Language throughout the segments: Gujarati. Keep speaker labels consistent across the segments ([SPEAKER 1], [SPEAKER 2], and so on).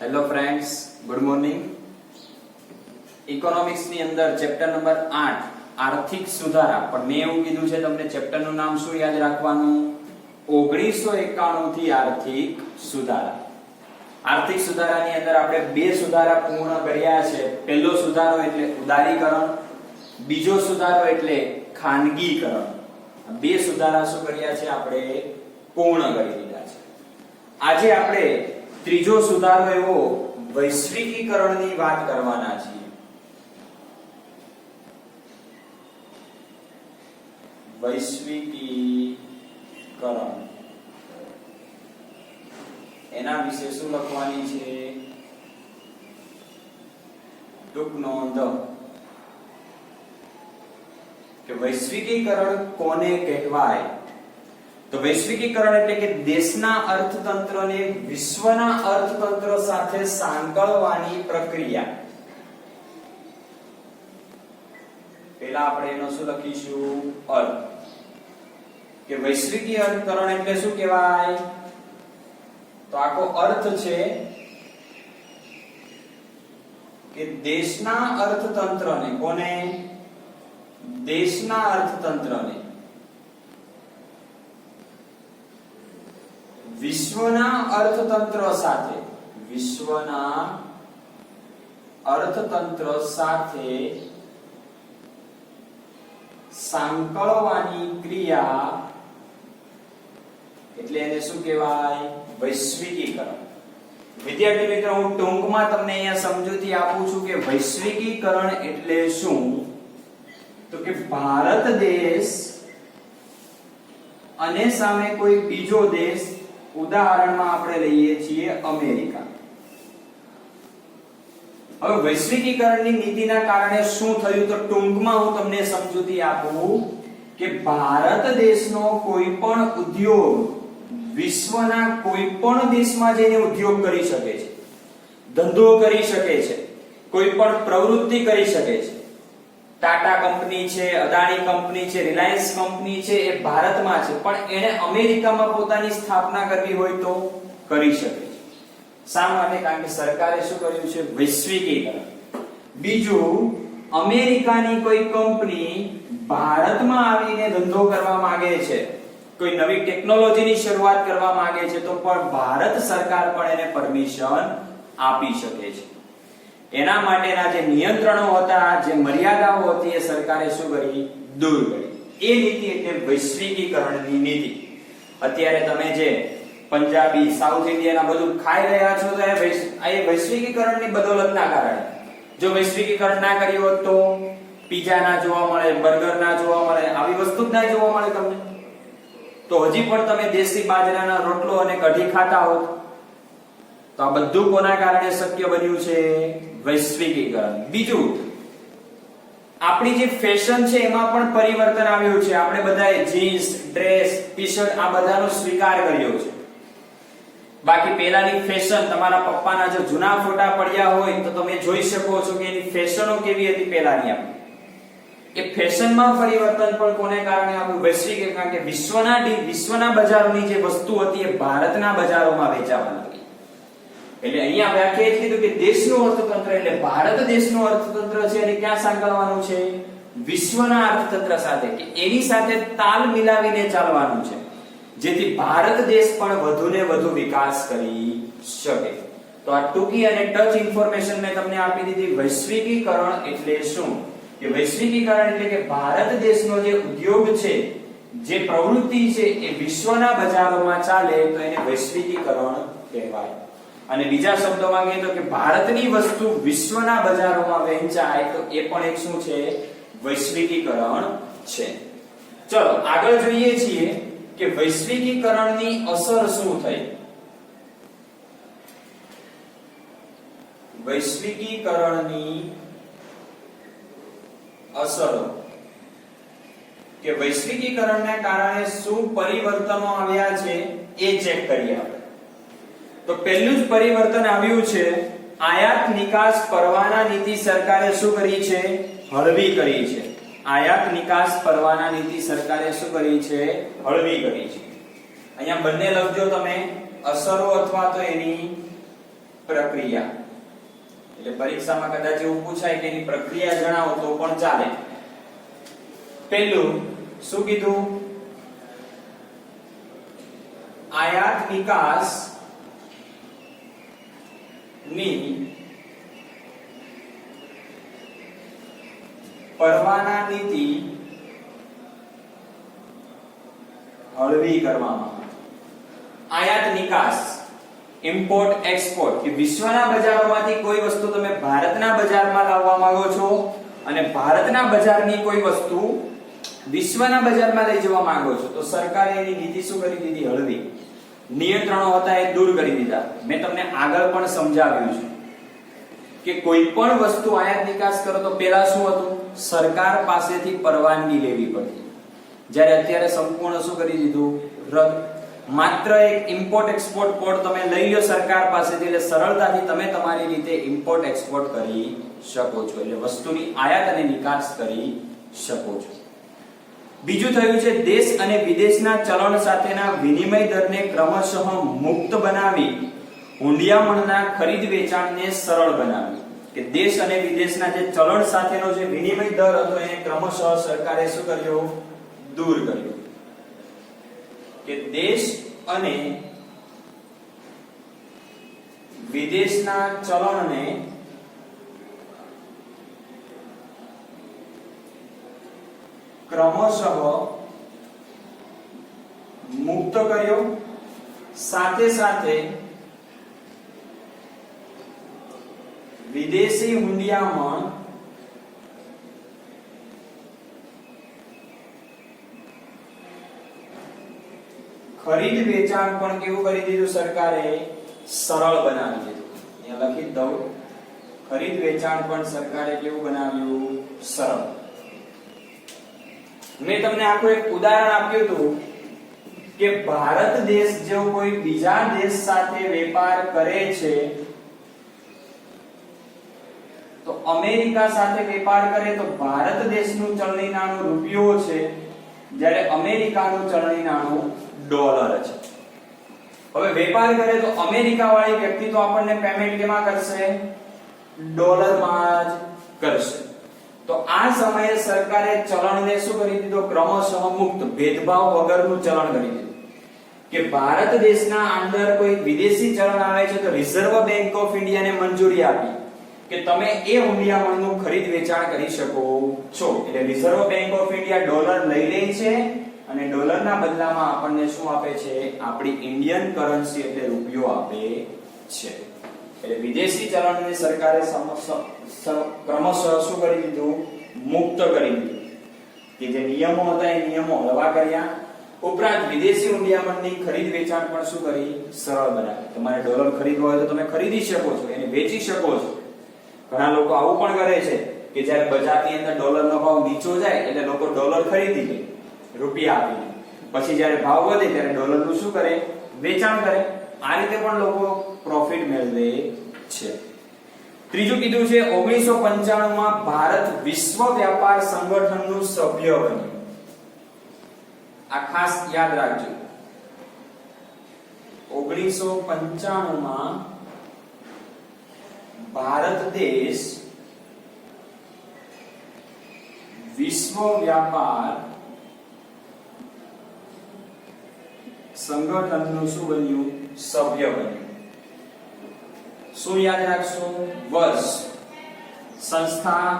[SPEAKER 1] Hello friends, good morning. Economics ની અંદર ચેપ્ટર નંબર 8 આર્થિક સુધારા, પણ મેં એવું કીધું છે તમને ચેપ્ટર નું નામ શું યાદ રાખવાનું? 1991 થી આર્થિક સુધારા. આર્થિક સુધારાની અંદર આપણે બે સુધારા પૂર્ણ કર્યા છે. પહેલો સુધારો એટલે ઉદારીકરણ, બીજો સુધારો એટલે ખાનગીકરણ. બે સુધારા શું કર્યા છે? આપણે પૂર્ણ કરી દીધા છે. આજે આપણે ત્રીજો સુધારો એવો વૈશ્વિકીકરણની વાત કરવાના છીએ. વૈશ્વિકીકરણ એના વિશે શું લખવાની છે? ટૂંક નોંધ કે વૈશ્વિકીકરણ કોને કહેવાય? તો વૈશ્વિકીકરણ એટલે કે દેશના અર્થતંત્રને વિશ્વના અર્થતંત્ર સાથે સાંકળવાની પ્રક્રિયા. પહેલા આપણે એનો શું લખીશું? અર્થ. કે વૈશ્વિકીકરણ એટલે શું કહેવાય? તો આખો અર્થ છે કે દેશના અર્થતંત્રને, કોને? દેશના અર્થતંત્રને વિશ્વના અર્થતંત્ર સાથે, વિશ્વના અર્થતંત્ર સાથે સાંકળવાની ક્રિયા એટલે એને શું કહેવાય? વૈશ્વિકીકરણ. વિદ્યાર્થી મિત્રો, હું ટૂંકમાં તમને અહીંયા સમજૂતી આપું છું કે વૈશ્વિકીકરણ એટલે શું. તો કે ભારત દેશ અને સામે કોઈ બીજો દેશ, ઉદાહરણમાં આપણે લઈએ છીએ અમેરિકા. હવે વૈશ્વિકીકરણની નીતિના કારણે શું થયું? તો ટૂંકમાં હું તમને સમજૂતી આપું કે ભારત દેશનો કોઈ પણ ઉદ્યોગ વિશ્વના કોઈ પણ દેશમાં જઈને ઉદ્યોગ કરી શકે છે, ધંધો કરી શકે છે, કોઈ પણ પ્રવૃત્તિ કરી શકે છે. ટાટા કંપની છે, અદાણી કંપની છે, રિલાયન્સ કંપની છે, એ ભારતમાં છે, પણ એને અમેરિકામાં પોતાની સ્થાપના કરવી હોય તો કરી શકે છે. શા માટે? કારણ કે સરકારે શું કર્યું છે? વૈશ્વિકીકરણ. બીજું, અમેરિકાની કોઈ કંપની ભારતમાં આવીને ધંધો કરવા માંગે છે, કોઈ નવી ટેકનોલોજીની શરૂઆત કરવા માંગે છે, તો પણ ભારત સરકાર પણ એને પરમિશન આપી શકે છે. એના માટેના જે નિયંત્રણો હતા, જે મર્યાદાઓ હતી, એ સરકારે શું કરી? દૂર કરી. એ નીતિ એટલે વૈશ્વિકીકરણની નીતિ. અત્યારે તમે જે પંજાબી, સાઉથ ઇન્ડિયન બધું ખાઈ રહ્યા છો તો એ વૈશ્વિકીકરણની બદૌલતના કારણે. જો વૈશ્વિકીકરણ ના કર્યું હોત તો પીઝા ના જોવા મળે, બર્ગર ના જોવા મળે, આવી વસ્તુ જ ના જોવા મળે તમને. તો હજી પણ તમે દેશી બાજરાના રોટલો અને કઢી ખાતા હોત. તો આ બધું કોના કારણે શક્ય બન્યું છે? વૈશ્વિકીકરણ. બીજું, આપણી જે ફેશન છે એમાં પણ પરિવર્તન આવ્યું છે. આપણે બધાએ જીન્સ, ડ્રેસ, ટી-શર્ટ આ બધાનો સ્વીકાર કર્યો છે. બાકી પહેલાની ફેશન, તમારા પપ્પાના જો જૂના ફોટા પડ્યા હોય તો તમે જોઈ શકો છો કે એની ફેશનો કેવી હતી પહેલાની. એ ફેશનમાં પરિવર્તન પણ કોને કારણે આવ્યું? વૈશ્વિકીકરણ. કારણ કે વિશ્વના બજારોની જે વસ્તુ હતી એ ભારતના બજારોમાં વેચાવા લાગી. એટલે અહીંયા વ્યાખ્યાયિત કીધું કે દેશનું અર્થતંત્ર એટલે ભારત દેશનું અર્થતંત્ર છે અને ક્યાં સાંકળવાનું છે? વિશ્વના અર્થતંત્ર સાથે, કે એની સાથે તાલ મિલાવીને ચાલવાનું છે, જેથી ભારત દેશ પણ વધુને વધુ વિકાસ કરી શકે. તો આ ટૂંકી અને ટચ ઇન્ફોર્મેશન મેં તમને આપી દીધી. વૈશ્વિકીકરણ એટલે શું? કે વૈશ્વિકીકરણ એટલે કે ભારત દેશનો જે ઉદ્યોગ છે, જે પ્રવૃત્તિ છે, એ વિશ્વના બજારોમાં ચાલે તો એને વૈશ્વિકીકરણ કહેવાય. અને બીજા શબ્દોમાં કહીએ તો કે ભારતની વસ્તુ વિશ્વના બજારોમાં વહેંચાય તો એ પણ એક શું છે? વૈશ્વિકીકરણ છે. ચલો આગળ જોઈએ છીએ કે વૈશ્વિકીકરણની અસર શું થઈ. વૈશ્વિકીકરણની અસરો, કે વૈશ્વિકીકરણને કારણે શું પરિવર્તનો આવ્યા છે એ ચેક કરીએ આપણે. તો પહેલું જ પરિવર્તન આવ્યું છે, આયાત નિકાસ પરવાના નીતિ સરકારે શું કરી છે? હળવી કરી છે. આયાત નિકાસ પરવાના નીતિ સરકારે શું કરી છે? હળવી કરી છે. અહીંયા બંને લખજો તમે, અસરો અથવા તો એની પ્રક્રિયા. એટલે પરીક્ષામાં કદાચ એવું પૂછાય કે એની પ્રક્રિયા જણાવો તો પણ ચાલે. પહેલું શું કીધું? આયાત નિકાસ ની પરવાના નીતિ હળવી કરવામાં. આયાત નિકાસ, ઇમ્પોર્ટ એક્સપોર્ટ, કે વિશ્વના બજારોમાંથી કોઈ વસ્તુ તમે ભારતના બજારમાં લાવવા માંગો છો અને ભારતના બજારની કોઈ વસ્તુ વિશ્વના બજારમાં લઈ જવા માંગો છો તો સરકારે એની નીતિ શું કરી દીધી? હળવી. નિયંત્રણો હતા એ દૂર કરી દીધા. મેં તમને આગળ પણ સમજાવ્યું છે કે કોઈ પણ વસ્તુ આયાત નિકાસ કરો તો પહેલા શું હતું? સરકાર પાસેથી પરવાનગી લેવી પડતી. જ્યારે અત્યારે સંપૂર્ણ શું કરી દીધું? રદ. માત્ર એક ઇમ્પોર્ટ એક્સપોર્ટ કોડ તમે લઈ લો સરકાર પાસેથી એટલે સરળતાથી તમે તમારી રીતે ઇમ્પોર્ટ એક્સપોર્ટ કરી શકો છો. એટલે વસ્તુની આયાત અને નિકાસ કરી શકો છો. બીજું થયું છે દેશ અને વિદેશના ચલણ સાથેના વિનિમય દરને ક્રમશઃ મુક્ત બનાવી હુંડિયામણના ખરીદ વેચાણને સરળ બનાવી. કે દેશ અને વિદેશના જે ચલણ સાથેનો જે વિનિમય દર હતો એને ક્રમશઃ સરકારે શું કર્યો? દૂર કર્યો. કે દેશ અને વિદેશના ચલણને ક્રમશઃ મુક્ત કર્યો. સાથે સાથે વિદેશી હુંડિયામણ ખરીદ વેચાણ પણ કેવું કરી દીધું સરકારે? સરળ બનાવી દીધું. અહીંયા લખી દઉં, ખરીદ વેચાણ પણ સરકારે કેવું બનાવ્યું? સરળ. મેં તમને આખું એક ઉદાહરણ આપ્યું હતું કે ભારત દેશ જો કોઈ બીજા દેશ સાથે વેપાર કરે છે તો અમેરિકા સાથે વેપાર કરે તો ભારત દેશનું ચલણી નાણું રૂપિયો છે જ્યારે અમેરિકાનું ચલણી નાણું ડોલર છે. હવે વેપાર કરે તો અમેરિકા વાળી વ્યક્તિ તો આપણને પેમેન્ટ કેમાં કરશે? ડોલરમાં જ કરશે. તો આ સમયે સરકારે ચલણને શું કરી દીધો? ક્રમશઃ મુક્ત, ભેદભાવ વગરનું ચલણ કરી દીધું. કે ભારત દેશના અંદર કોઈ વિદેશી ચલણ આવે છે તો રિઝર્વ બેંક ઓફ ઇન્ડિયાને મંજૂરી આપી કે તમે એ હુંડિયામણનું ખરીદ વેચાણ કરી શકો છો. એટલે reserve bank of India dollar લઈ લે છે અને ડોલરના બદલામાં આપણને શું આપે છે? આપણી ઇન્ડિયન કરન્સી એટલે રૂપિયો આપે છે. એટલે વિદેશી ચલણને સરકારે ક્રમશઃ શું કરી દીધું? મુક્ત કરી દીધું. કે જે નિયમો હતા એ નિયમો હળવા કર્યા. ઉપરાંત વિદેશી હુંડિયામણની ખરીદ વેચાણ પણ શું કરી? સરળ બનાવી. તમારે ડોલર ખરીદવો હોય તો તમે ખરીદી શકો છો, એને વેચી શકો છો. ઘણા લોકો આવું પણ કરે છે કે જ્યારે બજારની અંદર ડોલરનો ભાવ નીચો જાય એટલે લોકો ડોલર ખરીદી લે રૂપિયા આપીને, પછી જ્યારે ભાવ વધે ત્યારે ડોલરનું શું કરે? વેચાણ કરે. આ રીતે પણ લોકો પ્રોફિટ મેળવે છે. ત્રીજું કીધું છે 1995 માં ભારત વિશ્વ વ્યાપાર સંગઠનનું સભ્ય બન્યું. આ ખાસ યાદ રાખજો. 1995 માં ભારત દેશ વિશ્વ વ્યાપાર સંગઠનનું શું બન્યું? સભ્ય બન્યું. શું યાદ રાખશો? વર્ષ, સંસ્થા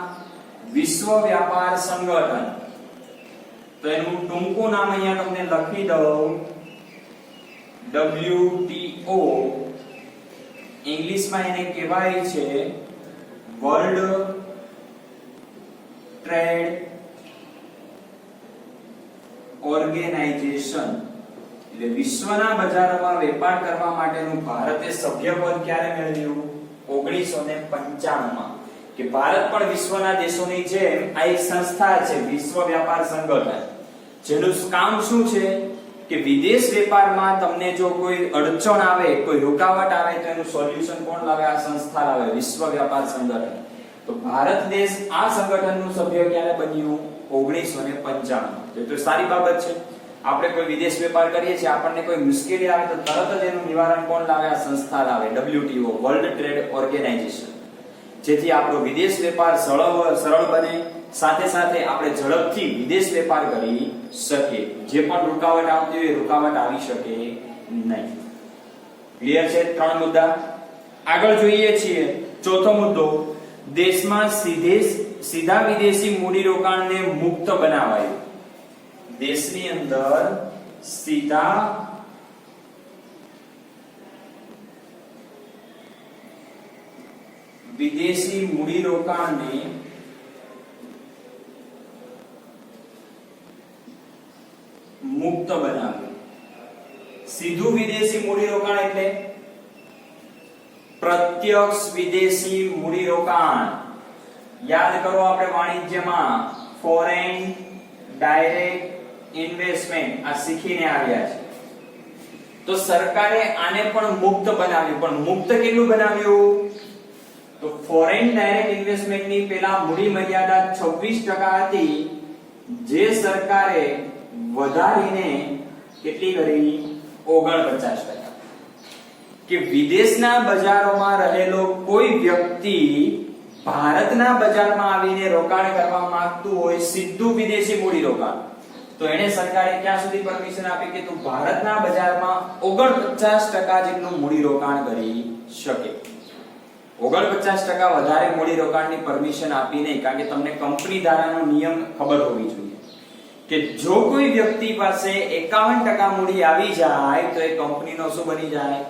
[SPEAKER 1] વિશ્વ વ્યાપાર સંગઠન. તો એનું ટૂંકું નામ અહીંયા તમને લખી દઉં, WTO. ઇંગ્લિશમાં એને કહેવાય છે વર્લ્ડ ટ્રેડ ઓર્ગેનાઇઝેશન. એટલે વિશ્વના બજારોમાં વેપાર કરવા માટેનું ભારતે સભ્યપદ ક્યારે મેળવ્યું? 1995 માં. કે ભારત પણ વિશ્વના દેશોની જેમ આ એક સંસ્થા છે વિશ્વ વ્યાપાર સંગઠન, જેનું કામ શું છે કે વિદેશ વેપારમાં તમને જો કોઈ અડચણ આવે, કોઈ રૂકાવટ આવે તો એનું સોલ્યુશન કોણ લાવે? આ સંસ્થા લાવે, વિશ્વ વ્યાપાર સંગઠન. તો ભારત દેશ આ સંગઠનનું સભ્ય ક્યારે બન્યું? 1995. તો સારી બાબત છે. આપણે કોઈ વિદેશ વેપાર કરીએ છીએ, આપણને કોઈ મુશ્કેલી આવે તો તરત જ એનું નિવારણ કોણ લાવે? આ સંસ્થા લાવે, WTO, વર્લ્ડ ટ્રેડ ઓર્ગેનાઇઝેશન. જેથી આપણો વિદેશ વેપાર સરળ બને, સાથે સાથે આપણે ઝડપથી વિદેશ વેપાર કરી શકીએ. જે પણ રૂકાવટ આવતી હોય રૂકાવટ આવી શકે નહીં. ક્લિયર છે? 3 મુદ્દા. આગળ જોઈએ છીએ ચોથો મુદ્દો, દેશમાં સીધા વિદેશી મૂડીરોકાણને મુક્ત બનાવાયું. દેશની અંદર સીધા વિદેશી મૂડીરોકાણને મુક્ત બનાવ્યું. સીધું વિદેશી મૂડીરોકાણ એટલે પ્રત્યક્ષ વિદેશી મૂડીરોકાણ. યાદ કરો, આપણે વાણિજ્યમાં ફોરેન ડાયરેક્ટ ઇન્વેસ્ટમેન્ટ આ શીખીને આવ્યા છે. તો સરકારે આને પણ મુક્ત બનાવ્યું. પણ મુક્ત કેટલું બનાવ્યું? તો ફોરેન ડાયરેક્ટ ઇન્વેસ્ટમેન્ટની પેલા મૂડી મર્યાદા 26% હતી, જે સરકારે વધારીને કેટલી કરી? 49%. કે વિદેશના બજારોમાં રહેલો કોઈ વ્યક્તિ ભારતના બજારમાં આવીને રોકાણ કરવા માંગતું હોય, સીધું વિદેશી મૂડી રોકાણ, તો એને સરકારે ક્યાં સુધી પરમિશન આપી કે તું ભારતના બજારમાં 49% જેટલું મૂડી રોકાણ કરી શકે. 49% વધારે મૂડી રોકાણની પરમિશન આપી નહીં, કારણ કે તમને કંપની ધારાનો નિયમ ખબર હોવી જોઈએ કે જો કોઈ વ્યક્તિ પાસે 51% મૂડી આવી જાય તો એ કંપનીનો શું બની જાય?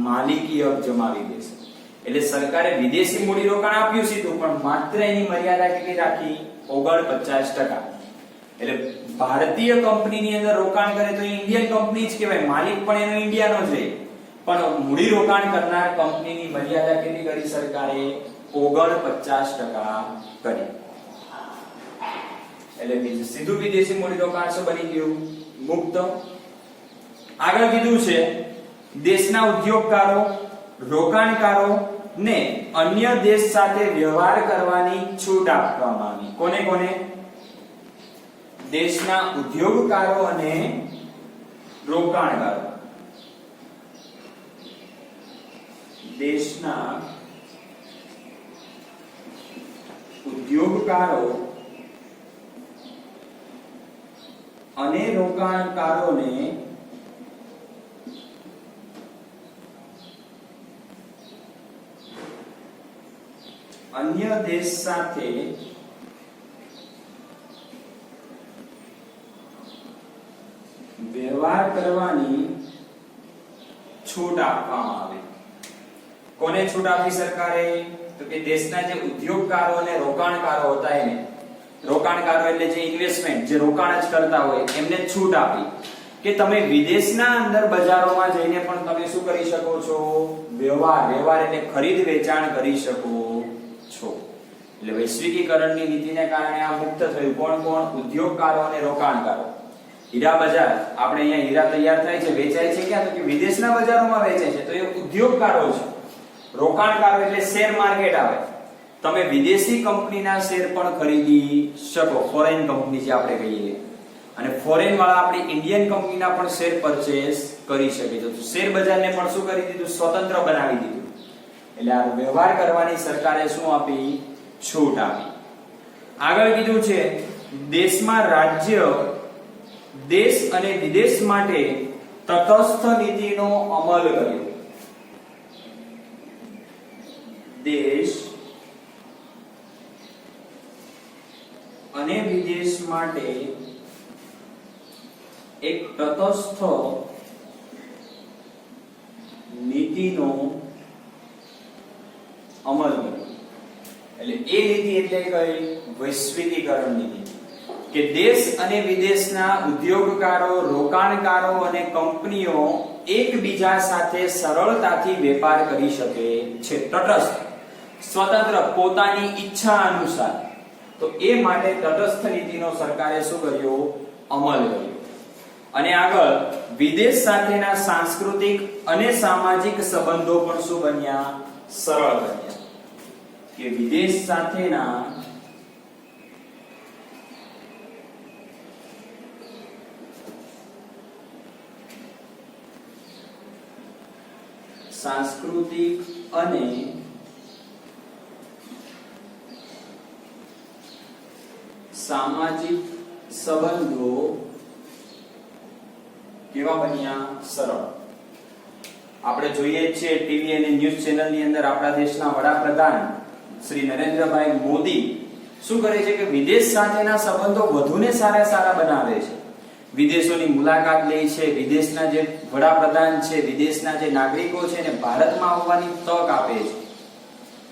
[SPEAKER 1] માલિકી હક જમાવી દેશે. એટલે સરકારે વિદેશી મૂડી રોકાણ આપ્યું સીધું, પણ માત્ર એની મર્યાદા કેટલી રાખી? 49%. એટલે ભારતીય કંપનીની અંદર રોકાણ કરે તો એ ઇન્ડિયન કંપની જ કહેવાય, માલિક પણ એનો ઇન્ડિયાનો જ રહે. પણ મૂડી રોકાણ કરનાર કંપનીની મર્યાદા કેટલી કરી સરકારે? 49% કરી. એટલે સીધું વિદેશી મૂડી રોકાણ શું બની ગયું? મુક્ત. આગળ કીધું છે દેશના ઉદ્યોગકારો, રોકાણકારો ને અન્ય દેશ સાથે વ્યવહાર કરવાની છૂટ આપવામાં આવી. કોને કોને? દેશના ઉદ્યોગકારો અને રોકાણકારો. દેશના ઉદ્યોગકારો અને રોકાણકારોને અન્ય દેશ સાથે વ્યવહાર કરવાની છૂટ આપવામાં આવે. કોને છૂટ આપી સરકારે? તો કે દેશના જે ઉદ્યોગકારો અને રોકાણકારો હતા એને, રોકાણકારો એટલે જે ઇન્વેસ્ટમેન્ટ, જે રોકાણ જ કરતા હોય એમને છૂટ આપી કે તમે વિદેશના અંદર બજારોમાં જઈને પણ તમે શું કરી શકો છો? વ્યવહાર એટલે ખરીદ વેચાણ કરી શકો છો. એટલે વૈશ્વિકીકરણની નીતિને કારણે આ મુક્ત થયું. કોણ? ઉદ્યોગકારો અને રોકાણકારો. હીરા બજાર, આપણે અહીંયા હીરા તૈયાર થાય છે, વેચાય છે ક્યાં? તો કે વિદેશના બજારોમાં વેચાય છે, તો એ ઉદ્યોગકારો છે. રોકાણકારો એટલે શેર માર્કેટ આવે, તમે વિદેશી કંપનીના શેર પણ ખરીદી શકો, ફોરેન કંપની જે આપણે કહીએ, અને ફોરેન વાળા આપણી ઇન્ડિયન કંપનીના પણ શેર પરચેસ કરી શકે છે. તો શેર બજારને પણ શું કરી દીધું? સ્વતંત્ર બનાવી દીધું. એટલે આ વ્યવહાર કરવાની સરકારે શું આપી? છૂટ આપી. આગળ કીધું છે દેશમાં રાજ્ય દેશ અને વિદેશ માટે તટસ્થ નીતિનો અમલ કર્યો. દેશ અને વિદેશ માટે એક તટસ્થ નીતિનો અમલ કર્યો. એટલે એ નીતિ એટલે કઈ? વૈશ્વિકીકરણ નીતિ. કે દેશ અને વિદેશના ઉદ્યોગકારો, રોકાણકારો અને કંપનીઓ એકબીજા સાથે સરળતાથી વેપાર કરી શકે છે. તટસ્થ, સ્વતંત્ર, પોતાની ઈચ્છા અનુસાર. તો એ માટે તટસ્થ નીતિનો સરકારે શું કર્યો? અમલ કર્યો. અને આગળ વિદેશ સાથેના સાંસ્કૃતિક અને સામાજિક સંબંધો પણ શું બન્યા? સરળ બન્યા. કે વિદેશ સાથેના સાંસ્કૃતિક અને સામાજિક સંબંધો કેવા બન્યા? સરળ. આપણે જોઈએ છીએ ટીવી અને ન્યૂઝ ચેનલની અંદર આપણા દેશના વડાપ્રધાન શ્રી નરેન્દ્રભાઈ મોદી શું કરે છે કે વિદેશ સાથેના સંબંધો વધુને સારા બનાવે છે. વિદેશોની મુલાકાત લે છે, વિદેશના જે વડાપ્રધાન છે, વિદેશના જે નાગરિકો છે ને ભારતમાં આવવાની તક આપે છે.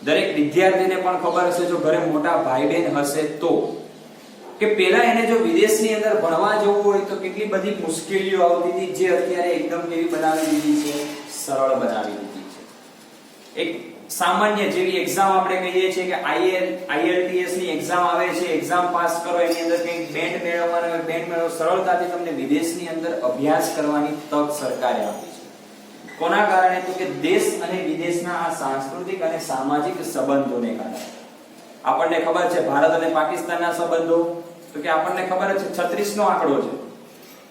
[SPEAKER 1] દરેક વિદ્યાર્થીને પણ ખબર હશે, જો ઘરે મોટા ભાઈ બહેન હશે તો, કે પહેલા એને જો વિદેશની અંદર ભણવા જવું હોય તો કેટલી બધી મુશ્કેલીઓ આવતી હતી, જે અત્યારે એકદમ કેવી બનાવી દીધી છે? સરળ બનાવી દીધી છે. એક સામાન્ય જેવી એક્ઝામ આપણે કહીએ છીએ કે IELTS ની એક્ઝામ આવે છે, એક્ઝામ પાસ કરો, એની અંદર કંઈક બેન્ડ મેળવવાનો હોય, બેન્ડ મેળવો, સરળતાથી તમને વિદેશની અંદર અભ્યાસ કરવાની તક સરકારે આપી છે. કોના કારણે? તો કે દેશ અને વિદેશના આ સાંસ્કૃતિક અને સામાજિક સંબંધોને કારણે. આપણને ખબર છે ભારત અને પાકિસ્તાનના સંબંધો, તો કે આપણને ખબર છે 36 નો આંકડો છે.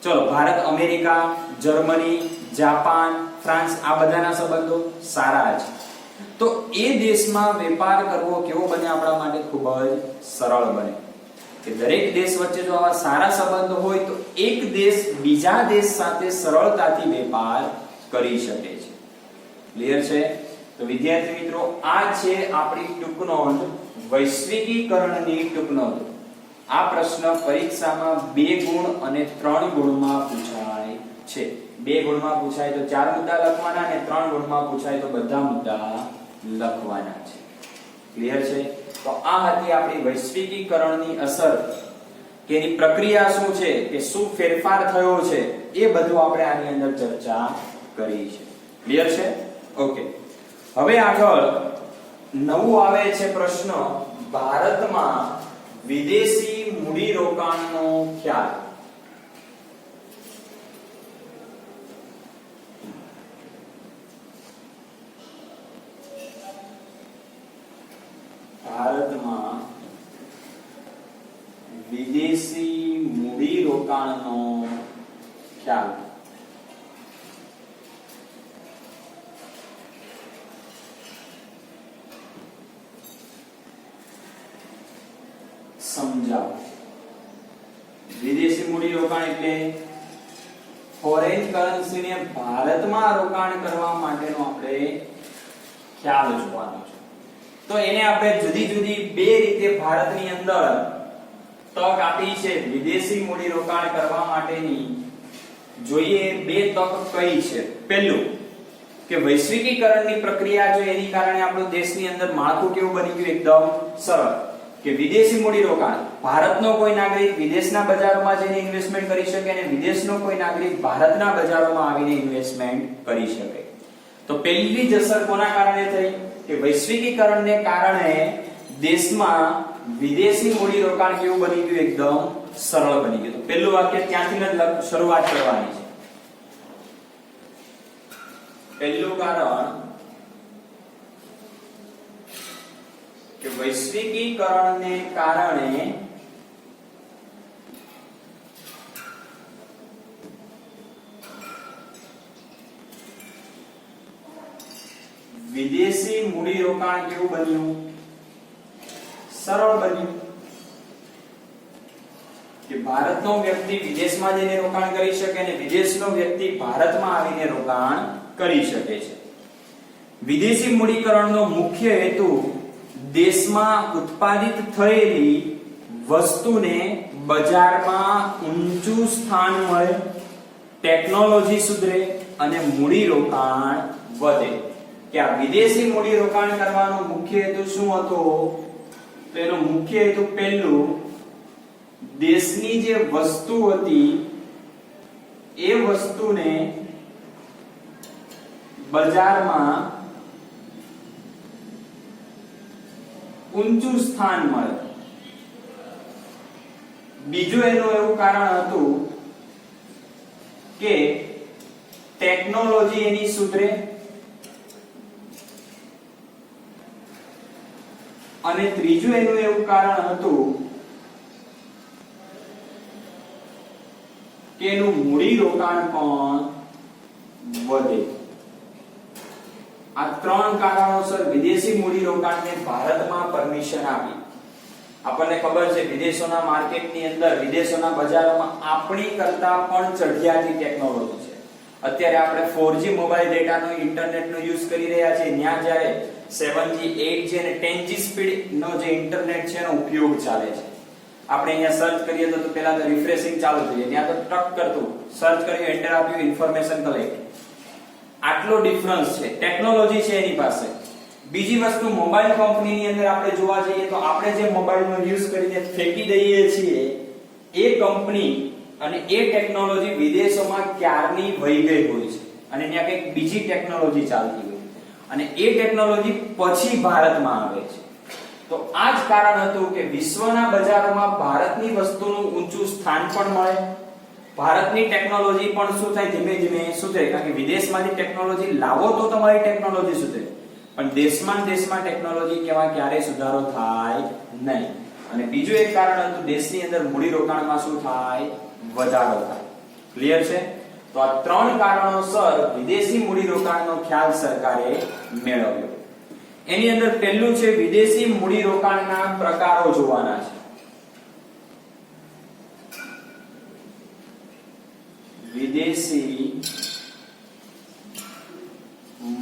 [SPEAKER 1] ચલો, Bharat America, Germany, Japan, France આ બધાના સંબંધો સારા છે. તો એ દેશમાં વેપાર કરવો કેવો બને? આપણા માટે ખૂબ જ સરળ બને. કે દરેક દેશ વચ્ચે જો આવા સારા સંબંધો હોય તો એક દેશ બીજા દેશ સાથે સરળતાથી વેપાર કરી શકે છે. ક્લિયર છે? તો વિદ્યાર્થી મિત્રો, આ છે આપણી ટૂંકનોંધ, વૈશ્વિકીકરણની ટૂંકનોંધ. આ પ્રશ્ન પરીક્ષામાં 2 ગુણ અને 3 ગુણમાં પૂછાય છે. 2 ગુણમાં પૂછાય તો 4 મુદ્દા લખવાના, અને 3 ગુણમાં પૂછાય તો બધા મુદ્દા લખવાના છે. ક્લિયર છે? તો આ હતી આપણી વૈશ્વિકીકરણની અસર, કે એની પ્રક્રિયા શું છે, કે શું ફેરફાર થયો છે, એ બધું આપણે આની અંદર ચર્ચા કરી છે. ક્લિયર છે? ઓકે. હવે આગળ નવું આવે છે પ્રશ્ન, ભારતમાં વિદેશી મૂડીરોકાણનો ખ્યાલ. ભારતમાં વિદેશી મૂડીરોકાણનો ખ્યાલ. સમજાવો. વિદેશી મૂડીરોકાણ એટલે ફોરેન કરન્સીને ભારતમાં રોકાણ કરવા માટેનો આપણે ખ્યાલ જોવાનો છે. તો એને આપણે જુદી જુદી 2 રીતે ભારતની અંદર તક આપી છે વિદેશી મૂડીરોકાણ કરવા માટેની. જોઈએ 2 તક કઈ છે. પહેલું કે વૈશ્વિકીકરણની પ્રક્રિયા જો એની કારણે આપણો દેશની અંદર માળખું કેવું બની ગયું? એકદમ સરળ. કે વિદેશી મૂડીરોકાણ, ભારતનો કોઈ નાગરિક વિદેશના બજારોમાં જઈને ઇન્વેસ્ટમેન્ટ કરી શકે અને વિદેશનો કોઈ નાગરિક ભારતના બજારોમાં આવીને ઇન્વેસ્ટમેન્ટ કરી શકે. તો પહેલી જ અસર કોના કારણે થઈ? કે વૈશ્વિકીકરણને કારણે દેશમાં વિદેશી મૂડીરોકાણ કેવું બની ગયું? એકદમ સરળ બની ગયું. તો પહેલું વાક્ય ત્યાંથી જ શરૂઆત કરવાની છે. પહેલું કારણ કે વૈશ્વિકીકરણને કારણે વિદેશી મૂડીરોકાણ કેવું બન્યું? સરળ બન્યું. કે ભારતનો વ્યક્તિ વિદેશમાં જઈને રોકાણ કરી શકે અને વિદેશનો વ્યક્તિ ભારતમાં આવીને રોકાણ કરી શકે છે. વિદેશી મૂડીકરણનો મુખ્ય હેતુ દેશમાં ઉત્પાદિત થયેલી વસ્તુને બજારમાં ઊંચું સ્થાન મળે, ટેકનોલોજી સુધરે અને મૂડીરોકાણ વધે. કે આ વિદેશી મૂડીરોકાણ કરવાનો મુખ્ય હેતુ શું હતો? તો એનો મુખ્ય હેતુ પહેલું, દેશની જે વસ્તુ હતી એ વસ્તુને બજારમાં ઊંચું સ્થાન મળે. બીજું એનું એવું કારણ હતું કે ટેકનોલોજી એની સુધરે અને ત્રીજું એનું એવું કારણ હતું કે એનું મૂડી રોકાણ પણ વધે. ત્રણ કારણોસર વિદેશી મૂડીરોકાણને ભારતમાં પરમિશન આપી. આપણને ખબર છે વિદેશોના માર્કેટની અંદર, વિદેશોના બજારોમાં આપણી કરતા પણ ચઢિયાતી ટેકનોલોજી છે. અત્યારે આપણે 4G મોબાઈલ ડેટાનો ઇન્ટરનેટનો યુઝ કરી રહ્યા છીએ, ત્યાં જ્યારે 7G 8G અને 10G સ્પીડનો જે ઇન્ટરનેટ છે એનો ઉપયોગ ચાલે છે. આપણે અહીંયા સર્ચ કરીએ તો પહેલા તો રિફ્રેશિંગ ચાલુ થઈ જાય, ત્યાં તો ટક કરતું સર્ચ કર્યું, એન્ટર આપ્યું, ઇન્ફોર્મેશન કલેક્ટ. આટલો ડિફરન્સ છે, ટેકનોલોજી છે એની પાસે. બીજી વસ્તુ, મોબાઈલ કંપનીની અંદર આપણે જોવા જઈએ તો આપણે જે મોબાઈલનો યુઝ કરીને ફેંકી દઈએ છીએ એ કંપની અને એ ટેકનોલોજી વિદેશોમાં ક્યારની વહી ગઈ હોય છે અને ત્યાં કંઈક બીજી ટેકનોલોજી ચાલતી હોય અને એ ટેકનોલોજી પછી ભારતમાં આવે છે. તો આ જ કારણ હતું કે વિશ્વના બજારોમાં ભારતની વસ્તુનું ઊંચું સ્થાન પણ મળે, ભારતની ટેકનોલોજી પણ શું થાય, ધીમે ધીમે સુધરે. કારણ કે વિદેશમાંથી ટેકનોલોજી લાવો તો તમારી ટેકનોલોજી સુધરે, પણ દેશમાં ટેકનોલોજી ક્યારેય સુધારો થાય નહીં. અને બીજું એક કારણ હતું, દેશની અંદર મૂડીરોકાણમાં શું થાય, વધારો થાય. ક્લિયર છે? તો આ ત્રણ કારણોસર વિદેશી મૂડીરોકાણનો ખ્યાલ સરકારે મેળવ્યો. એની અંદર પહેલું છે વિદેશી મૂડીરોકાણના પ્રકારો જોવાના છે. વિદેશી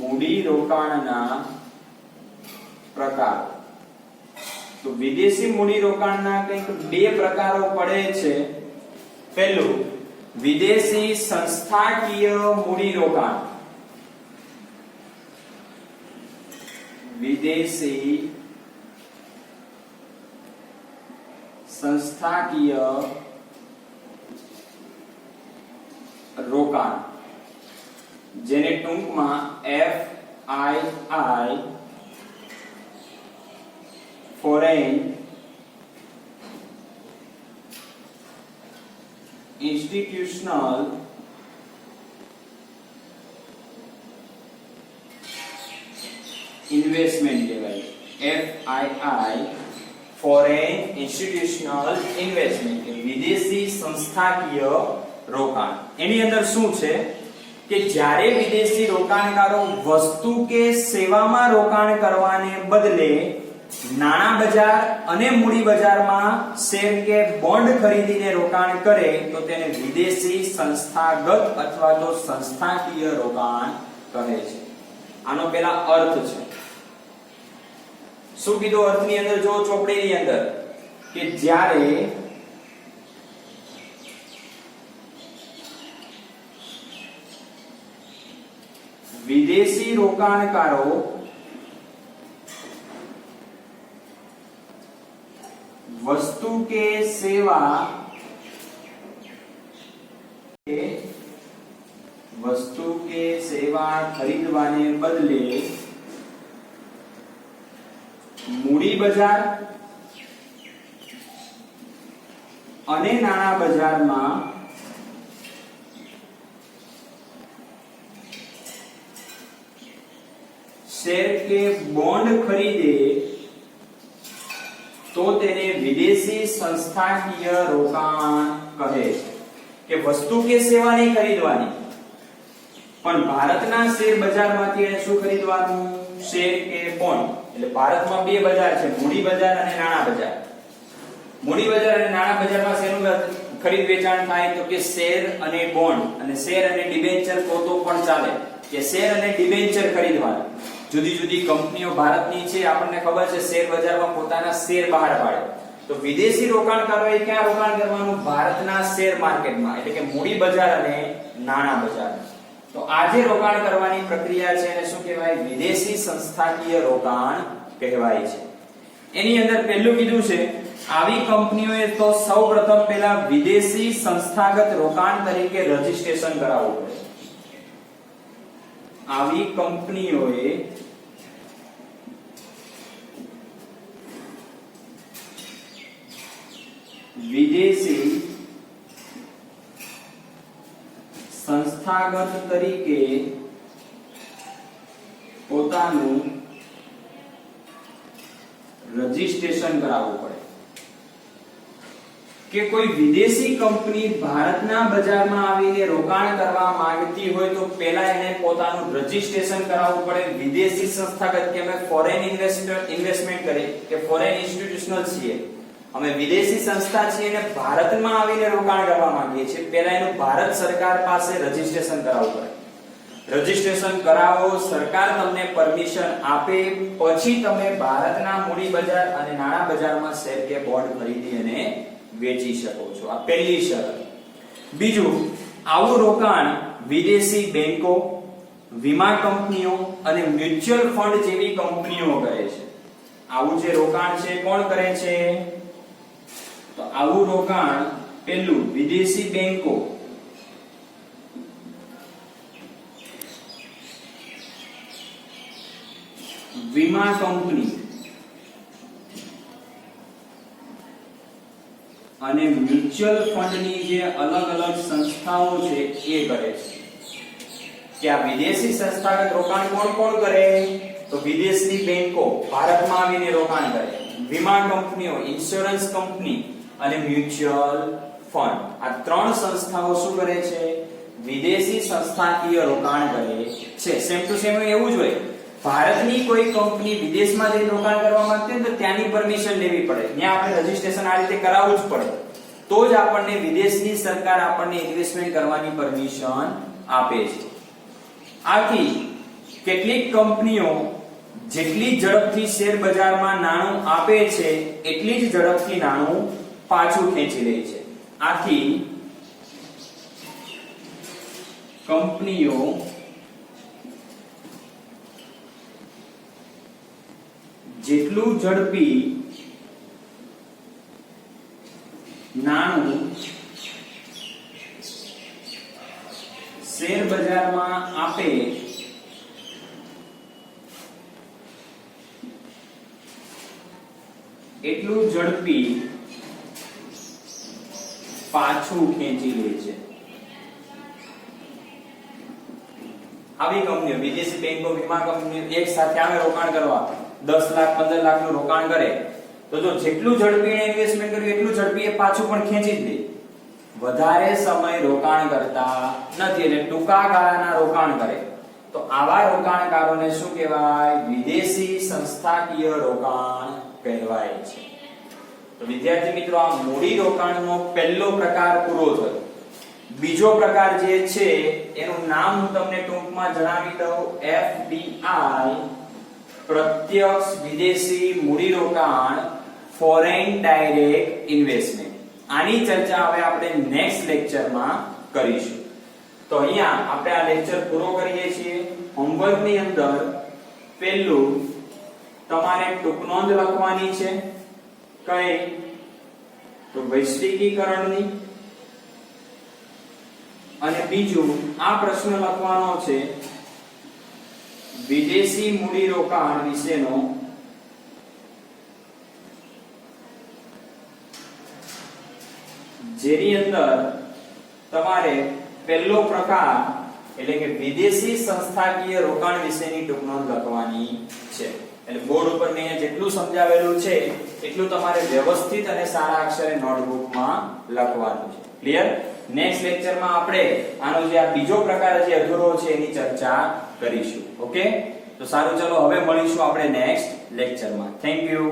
[SPEAKER 1] મૂડીરોકાણના પ્રકાર. તો વિદેશી મૂડીરોકાણના કંઈક બે પ્રકારો પડે છે. પહેલું, વિદેશી સંસ્થાકીય મૂડીરોકાણ. વિદેશી સંસ્થાકીય રોકાણ, જેને ટૂંકમાં FII, ફોરેન ઇન્સ્ટિટ્યુશનલ ઇન્વેસ્ટમેન્ટ કહેવાય. FII, ફોરેન ઇન્સ્ટિટ્યુશનલ ઇન્વેસ્ટમેન્ટ, વિદેશી સંસ્થાકીય રોકાણ. એની અંદર શું છે કે જ્યારે વિદેશી રોકાણકારો વસ્તુ કે સેવામાં રોકાણ કરવાને બદલે નાણાં બજાર અને મૂડી બજારમાં શેર કે બોન્ડ ખરીદીને રોકાણ કરે તો તેને વિદેશી સંસ્થાગત અથવા તો સંસ્થાકીય રોકાણ કહે છે. આનો પેલા અર્થ છે. શું કીધું અર્થની અંદર? જો ચોપડીની અંદર કે જ્યારે વિદેશી રોકાણકારો વસ્તુ કે સેવા ખરીદવાને બદલે મૂડી બજાર અને નાણાં બજારમાં શેર કે બોન્ડ ખરીદે તો તેને વિદેશી સંસ્થાકીય રોકાણ કહે છે. કે વસ્તુ કે સેવા નહીં ખરીદવાની, પણ ભારતના શેર બજારમાંથી એને શું ખરીદવાનું? શેર કે બોન્ડ. એટલે ભારતમાં બે બજાર છે, મૂડી બજાર અને નાણાં બજાર. મૂડી બજાર અને નાણાં બજારમાં શેનું ખરીદ વેચાણ થાય? તો કે શેર અને બોન્ડ, અને શેર અને ડિબેન્ચર તો પણ ચાલે, કે શેર અને ડિબેન્ચર ખરીદવાના. જુદી જુદી કંપનીઓ ભારતની છે, આપણને ખબર છે શેર બજારમાં પોતાના શેર બહાર પાડે. તો વિદેશી રોકાણકારોએ ક્યાં રોકાણ કરવાનું? ભારતના શેર માર્કેટમાં, એટલે કે મૂડી બજાર અને નાણાં બજાર. તો આ જે રોકાણ કરવાની પ્રક્રિયા છે એને શું કહેવાય? વિદેશી સંસ્થાકીય રોકાણ કહેવાય છે. એની અંદર પહેલું કીધું છે, આવી કંપનીઓએ તો સૌપ્રથમ પહેલા વિદેશી સંસ્થાગત રોકાણ તરીકે રજીસ્ટ્રેશન કરાવવું પડે. આવી કંપનીઓએ વિદેશી સંસ્થાગત તરીકે પોતાનું રજીસ્ટ્રેશન કરાવવું પડે. કે કોઈ વિદેશી કંપની ભારતના બજારમાં આવીને રોકાણ કરવા માંગતી હોય તો પહેલા એને પોતાનું રજીસ્ટ્રેશન કરાવવું પડે વિદેશી સંસ્થાગત કે અમે ફોરેન ઇન્વેસ્ટમેન્ટ કરીએ કે ફોરેન ઇન્સ્ટિટ્યુશનલ છીએ, અમે વિદેશી સંસ્થા છીએ અને ભારતમાં આવીને રોકાણ કરવા માંગીએ છીએ, પહેલા એનું ભારત સરકાર પાસે રજીસ્ટ્રેશન કરાવવું પડે. રજીસ્ટ્રેશન કરાવો, સરકાર તમને પરમિશન આપે, પછી તમે ભારતના મૂડી બજાર અને નાણાં બજારમાં શેર કે બોન્ડ ખરીદી અને વેચી શકો છો. આ પહેલી શરત. બીજું, આવું રોકાણ વિદેશી બેંકો, વીમા કંપનીઓ અને મ્યુચ્યુઅલ ફંડ જેવી કંપનીઓ કરે છે. આવું જે રોકાણ છે કોણ કરે છે? તો આવું રોકાણ પહેલું વિદેશી બેંકો, વીમા કંપની અને મ્યુચ્યુઅલ ફંડની જે અલગ અલગ સંસ્થાઓ છે એ કરે છે. કે આ વિદેશી સંસ્થાગત રોકાણ કોણ કરે? તો વિદેશની બેંકો ભારતમાં આવીને રોકાણ કરે, વીમા કંપનીઓ, ઇન્સ્યોરન્સ કંપની અને મ્યુચ્યુઅલ ફંડ. આ ત્રણ સંસ્થાઓ શું કરે છે? વિદેશી સંસ્થાકીય રોકાણ કરે છે. સેમ ટુ સેમ એવું જ હોય. ભારતની કોઈ કંપની વિદેશમાં જઈને રોકાણ કરવા માંગતી હોય તો ત્યાંની પરમિશન લેવી પડે, ત્યાં આપણે રજીસ્ટ્રેશન આ રીતે કરાવવું જ પડે, તો જ આપણને વિદેશની સરકાર આપણને ઇન્વેસ્ટમેન્ટ કરવાની પરમિશન આપે છે. આથી કેટલીક કંપનીઓ જેટલી ઝડપથી શેર બજારમાં નાણું આપે છે એટલી જ ઝડપથી નાણું પાછું ખેંચી લે છે. આથી કંપનીઓ જેટલું ઝડપી નાણું શેર બજારમાં આપે એટલું ઝડપી પાછું ખેંચી લે છે. આવી કંપનીઓ, વિદેશી બેંકો, વીમા કંપનીઓ એક સાથે આવે રોકાણ કરવા, 10 લાખ 15 લાખ નું રોકાણ કરે તો જો જેટલું ઝડપી ઇન્વેસ્ટમેન્ટ કર્યું એટલું ઝડપી એ પાછું પણ ખેંચી જ લે. વધારે સમય રોકાણ કરતા નથી એટલે ટૂંકા ગાળાના રોકાણ કરે તો આવા રોકાણકારોને શું કહેવાય? વિદેશી સંસ્થાકીય રોકાણ કહેવાય છે. તો વિદ્યાર્થી મિત્રો, આ મૂડી રોકાણનો પહેલો પ્રકાર પૂરો થયો. બીજો પ્રકાર જે છે એનું નામ હું તમને ટૂંકમાં જણાવી દઉં, FDI, પ્રત્યક્ષ વિદેશી મૂડીરોકાણ, ફોરેન ડાયરેક્ટ ઇન્વેસ્ટમેન્ટ. આની ચર્ચા હવે આપણે નેક્સ્ટ લેક્ચરમાં કરીશું. તો અહીંયા આપણે આ લેક્ચર પૂરો કરીએ છીએ. હોમવર્કની અંદર પહેલું તમારે ટૂંક નોંધ લખવાની છે. કઈ? તો વૈશ્વિકીકરણની. અને બીજું આ પ્રશ્ન લખવાનો છે વિદેશી મૂડીરોકાણ વિશેનો જેની અંદર તમારે પહેલો પ્રકાર એટલે કે વિદેશી સંસ્થાકીય રોકાણ વિશેની ટૂંક નોંધ લખવાની છે. એટલે બોર્ડ ઉપર મેં જેટલું સમજાવેલું છે એટલું તમારે વ્યવસ્થિત અને સારા અક્ષરે નોટબુકમાં લખવાનું છે. ક્લિયર? નેક્સ્ટ લેક્ચરમાં આપણે આનો જે આ બીજો પ્રકાર જે અધૂરો છે એની ચર્ચા કરીશું. ઓકે? તો સારું, ચલો હવે મળીશું આપણે નેક્સ્ટ લેક્ચરમાં. Thank you.